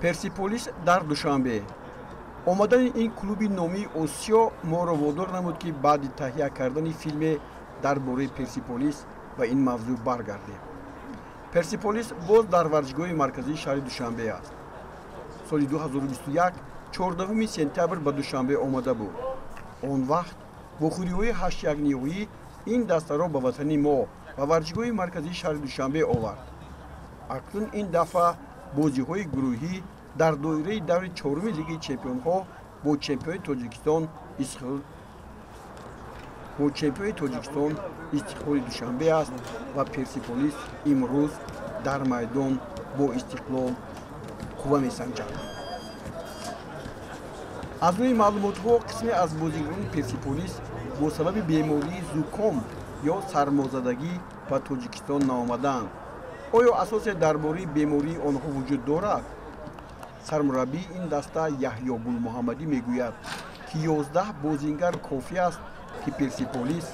персиполис дар душанбе. омадани ин клуби номии осиё моро водор намуд ки баъди таҳия кардани филме дар бораи персиполис ба ин мавзӯъ баргардем. персиполис боз дар варзишгоҳи марказии шаҳри душанбе аст. соли 2021 14 сентябр ба душанбе омада буд. он вақт бо хӯриҳои 8-1 ин дастаро ба ватани мо ба варзишгоҳи марказии шаҳри душанбе овард. акнун ин дафъа бозиҳои гурӯҳӣ дар доираи даври чоруми лиги чемпионҳо бо чемпиони тоҷикистон истиқлоли душанбе аст ва персиполис имрӯз дар майдон бо истиқлол қувва месанҷад. аз рӯи маълумотҳо қисме аз бозигарони персиполис бо сабаби бемории зуком ё сармозадагӣ ба тоҷикистон наомадаанд. оё асосе дар бораи бемории онҳо вуҷуд дорад? сармураббии ин даста яҳьё гулмуҳаммадӣ мегӯяд ки 11 бозингар кофӣ аст ки персиполис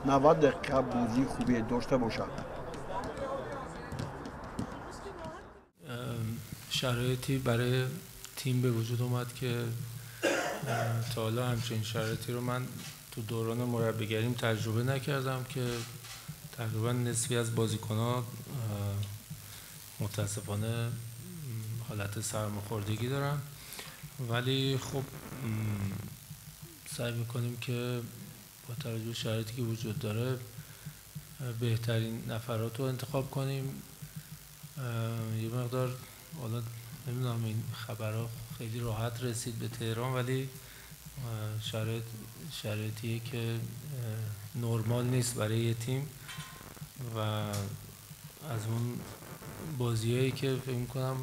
90 дақиқа бозии хубе дошта бошад. شرایطی برای تیم به وجود اومد که تا حالا همچین شرایطی رو من تو دوران مربیگریم تجربه نکردم که تقریبا نصفی از بازیکن‌ها متاسفانه حالت سرماخوردگی دارن، ولی خب سعی میکنیم که با توجه به شرایطی که وجود داره بهترین نفرات رو انتخاب کنیم. یه مقدار حالا نمیدونم این خبرها خیلی راحت رسید به تهران، ولی شرایطیه که نرمال نیست برای یه تیم و از اون بازیایی که فکر می‌کنم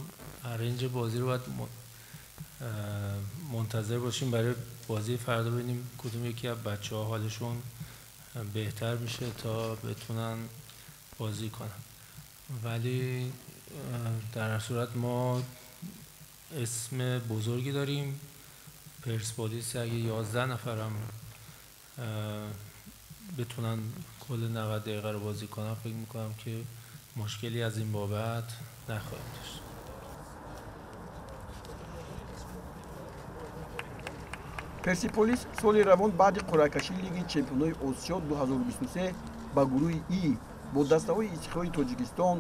ارنج بازی رو باید منتظر باشیم برای بازی فردا، ببینیم کدوم یکی از بچه‌ها حالشون بهتر میشه تا بتونن بازی کنن. ولی در هر صورت ما اسم بزرگی داریم. پرسپولیس اگه 11 نفرم بتونن کل 90 دقیقه رو بازی کنن، فکر میکنم که مشکلی از این بابت نخواهیم داشت. персиполис соли равон баъди қуръакашии лиги чемпионҳои осиё 2023 ба гурӯҳи И бо дастаҳои истиқлоли тоҷикистон,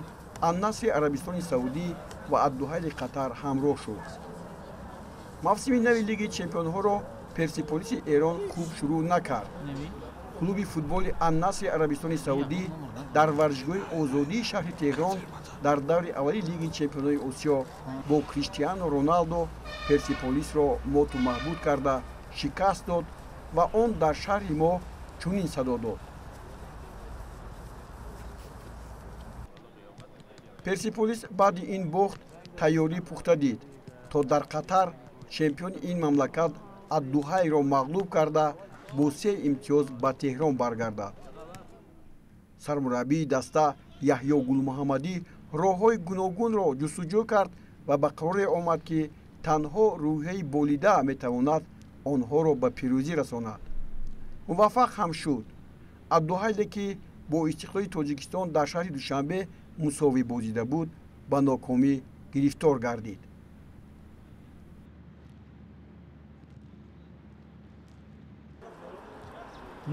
аннасри арабистони саудӣ ва аддуҳайли қатар ҳамроҳ шуд. мавсими нави лиги чемпионҳоро персиполиси эрон хуб шурӯъ накард. клуби футболи аннасри арабистони саудӣ дар варзишгоҳи озодии шаҳри теҳрон дар даври аввали лиги чемпионҳои осиё бо криштиану роналдо персиполисро моту маҳбуд карда шикаст дод ва он дар шарҳи мо чунин садо дод: персиполис баъди ин бохт тайёрӣ пухта дид то дар қатар чемпиони ин мамлакат аддуҳайро мағлуб карда бо 3 имтиёз ба теҳрон баргардад. сармураббии даста яҳьё гулмуҳаммадӣ роҳҳои гуногунро ҷустуҷӯ кард ва ба қароре омад ки танҳо рӯҳияи болида метавонад онҳоро ба пирӯзӣ расонад. муваффақ ҳам шуд. аддуҳайле ки бо истиқлоли тоҷикистон дар шаҳри душанбе мусовӣ бозида буд, ба нокомӣ гирифтор гардид.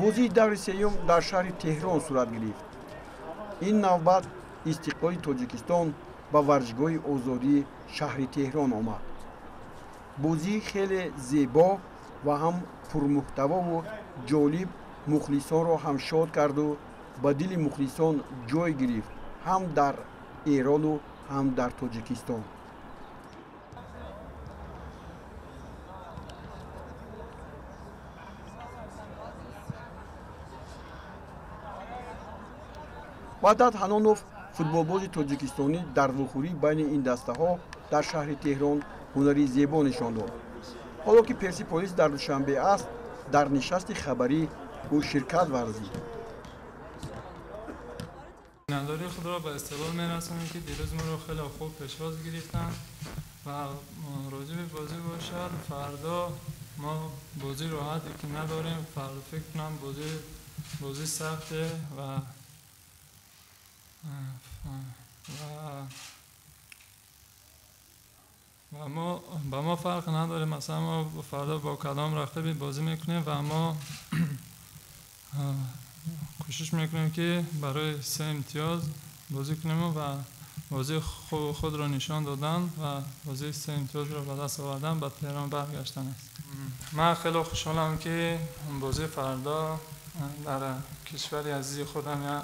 бозии даври сеюм дар шаҳри теҳрон сурат гирифт. ин навбат истиқлоли тоҷикистон ба варзишгоҳи озодии шаҳри теҳрон омад. бозии хеле зебо ва ҳам пурмуҳтавову ҷолиб мухлисонро ҳам шод карду ба дили мухлисон ҷой гирифт, ҳам дар эрону ҳам дар тоҷикистон. ваҳдат ҳанонов, футболбози тоҷикистонӣ, дар вухӯрӣ байни ин дастаҳо дар шаҳри теҳрон ҳунари зебо нишон дод. ҳоло ки персиполис дар душанбе аст, дар нишасти хабарӣ ӯ ширкат варзид. بیننداری خود را به استقبال می‌رسانیم که دیروز ما رو خیلی خوب پشواز گرفتن و راجع به بازی باشد. فردا ما بازی راحتی که نداریم. فردا فکر کنم بازی سخته و و ما با ما فرق نداره مثلا ما فردا با کدام رقیبی بازی میکنیم و ما کوشش میکنیم که برای 3 امتیاز بازی کنیم و بازی خود را نشان دادن و بازی 3 امتیاز را به دست آوردن به تهران برگشتن است. من خیلی خوشحالم که بازی فردا در کشور عزیز خودم یا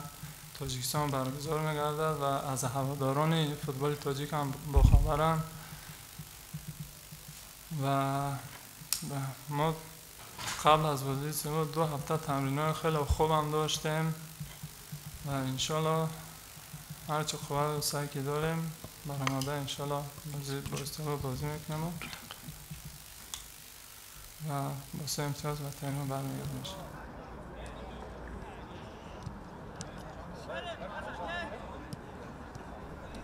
تاجیکستان برگزار می‌گردد و از هواداران فوتبال تاجیک هم باخبرم و ما قبل از بازی سوم 2 هفته تمرین‌های خیلی خوب هم داشتیم و انشالله هرچه خوب سعی که داریم برآمده انشالله با استقلال بازی میکنیم و با 3 امتیاز به تهران برمیگردیم انشالله.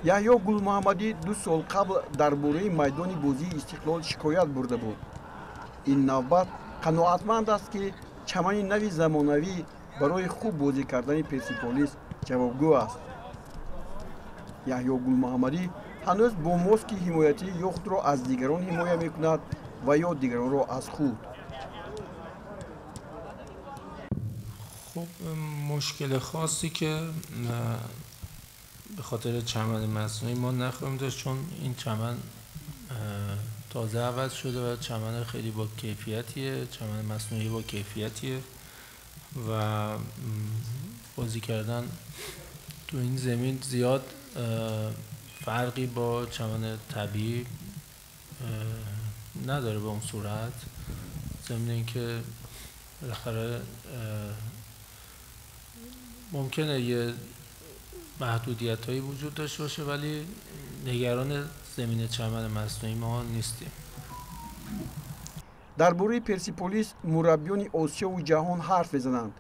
яҳё гулмуҳаммадӣ 2 сол қабл дар бораи майдони бозии истиқлол шикоят бурда буд. ин навбат қаноатманд аст ки чамани нави замонавӣ барои хуб бозӣ кардани персиполис ҷавобгӯ аст. яҳё гулмуҳаммадӣ ҳанӯз бо моски ҳимоятӣ ё худро аз дигарон ҳимоя мекунад ва ё дигаронро аз худ. خب مشکل خاصی که به خاطر چمن مصنوعی ما نخواهیم داشت، چون این چمن تازه عوض شده و چمن خیلی با کیفیتیه، چمن مصنوعی با کیفیتیه و بازی کردن تو این زمین زیاد فرقی با چمن طبیعی نداره به اون صورت. ضمن اینکه بالاخره ممکنه یه محدودیت‌هایی وجود داشته باشه ولی نگران زمین چمن مصنوعی ما نیستیم. дар бораи персиполис мураббиёни осиёву ҷаҳон ҳарф мезананд.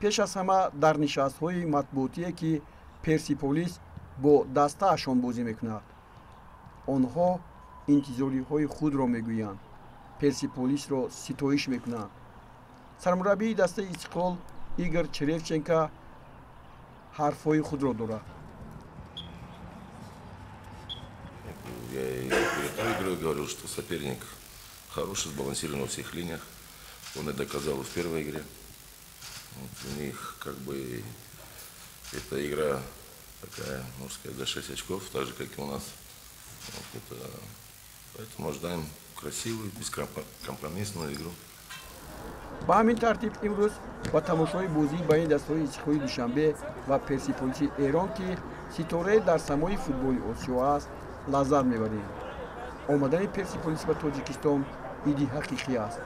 пеш аз ҳама дар нишастҳои матбуотие ки персиполис бо дастаашон бозӣ мекунад. онҳо интизориҳои худро мегӯянд, персиполисро ситоиш мекунанд. сармураббии дастаи истиқлол Игор Черевченко ҳарфҳои худро дорад. Я и перед той игрой говорил, что соперник хороший, сбалансирован во всех линиях. Он и доказал в первой игре. Вот у них как бы эта игра такая, можно сказать, за 6 очков, так же, как и у нас. Вот это, поэтому ожидаем красивую, бескомпромиссную игру. ба ҳамин тартиб имрӯз ба тамошои бозии байни дастаҳои истиқлоли душанбе ва персиполиси эрон ки ситорае дар самои футболи осиё аст лаззат мебарем. омадани персиполис ба тоҷикистон иди ҳақиқӣ аст.